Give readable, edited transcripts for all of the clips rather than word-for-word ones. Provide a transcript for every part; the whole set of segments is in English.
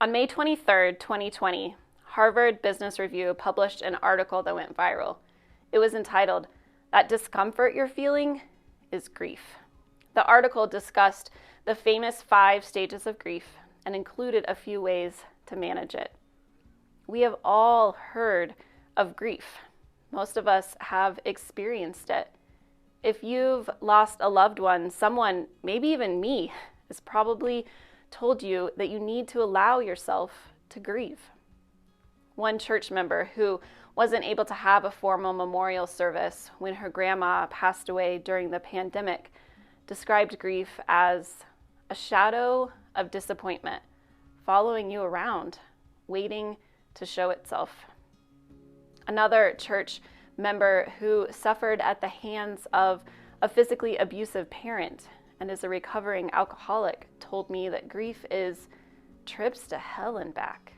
On May 23rd, 2020, Harvard Business Review published an article that went viral. It was entitled, "That Discomfort You're Feeling is Grief." The article discussed the famous 5 stages of grief and included a few ways to manage it. We have all heard of grief. Most of us have experienced it. If you've lost a loved one, someone, maybe even me, has probably told you that you need to allow yourself to grieve. One church member who wasn't able to have a formal memorial service when her grandma passed away during the pandemic described grief as a shadow of disappointment following you around, waiting to show itself. Another church member who suffered at the hands of a physically abusive parent and is a recovering alcoholic told me that grief is trips to hell and back.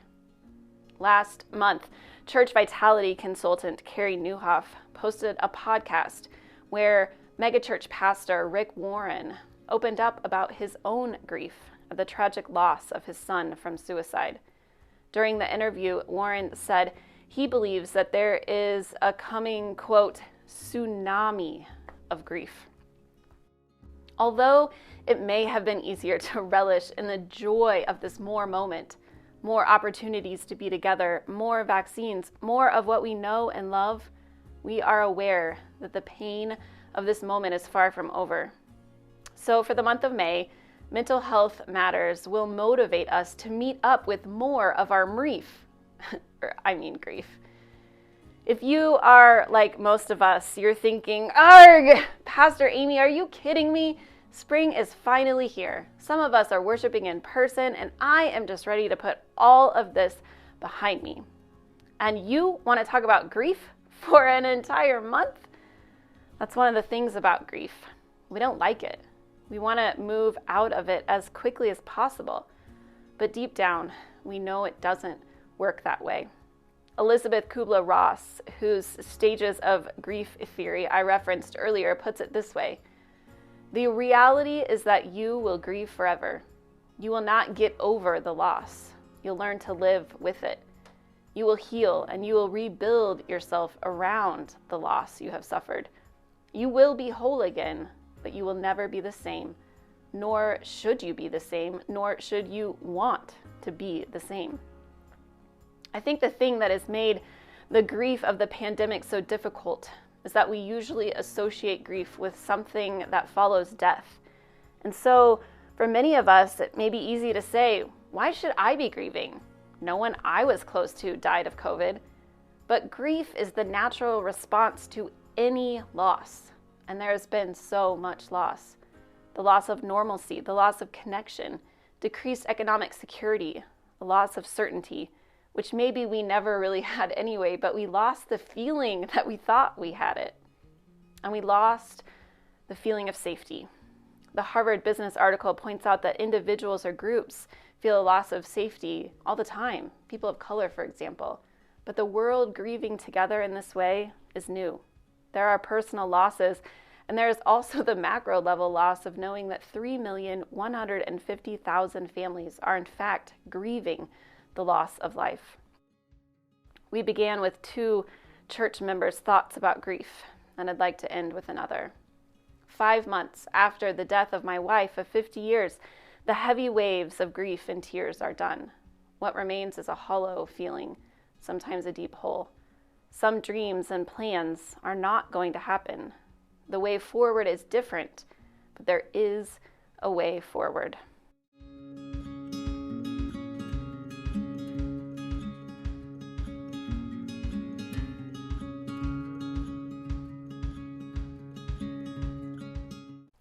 Last month, church vitality consultant Carrie Newhoff posted a podcast where megachurch pastor Rick Warren opened up about his own grief at the tragic loss of his son from suicide. During the interview, Warren said he believes that there is a coming, quote, tsunami of grief. Although it may have been easier to relish in the joy of this moment, more opportunities to be together, more vaccines, more of what we know and love, we are aware that the pain of this moment is far from over. So for the month of May, Mental Health Matters will motivate us to meet up with more of our grief. If you are like most of us, you're thinking, "Arg, Pastor Amy, are you kidding me? Spring is finally here. Some of us are worshiping in person, and I am just ready to put all of this behind me." And you want to talk about grief for an entire month? That's one of the things about grief. We don't like it. We want to move out of it as quickly as possible. But deep down, we know it doesn't work that way. Elizabeth Kubler-Ross, whose stages of grief theory I referenced earlier, puts it this way: the reality is that you will grieve forever. You will not get over the loss. You'll learn to live with it. You will heal and you will rebuild yourself around the loss you have suffered. You will be whole again, but you will never be the same, nor should you be the same, nor should you want to be the same. I think the thing that has made the grief of the pandemic so difficult is that we usually associate grief with something that follows death. And so for many of us, it may be easy to say, why should I be grieving? No one I was close to died of COVID. But grief is the natural response to any loss. And there has been so much loss. The loss of normalcy, the loss of connection, decreased economic security, the loss of certainty, which maybe we never really had anyway, but we lost the feeling that we thought we had it. And we lost the feeling of safety. The Harvard Business article points out that individuals or groups feel a loss of safety all the time, people of color, for example. But the world grieving together in this way is new. There are personal losses, and there is also the macro level loss of knowing that 3,150,000 families are in fact grieving the loss of life. We began with 2 church members' thoughts about grief, and I'd like to end with another. 5 months after the death of my wife of 50 years, the heavy waves of grief and tears are done. What remains is a hollow feeling, sometimes a deep hole. Some dreams and plans are not going to happen. The way forward is different, but there is a way forward.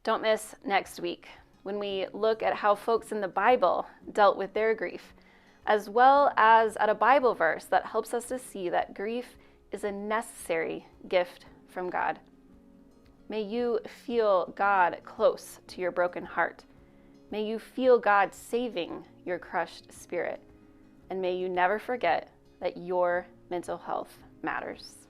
Don't miss next week when we look at how folks in the Bible dealt with their grief, as well as at a Bible verse that helps us to see that grief is a necessary gift from God. May you feel God close to your broken heart. May you feel God saving your crushed spirit. And may you never forget that your mental health matters.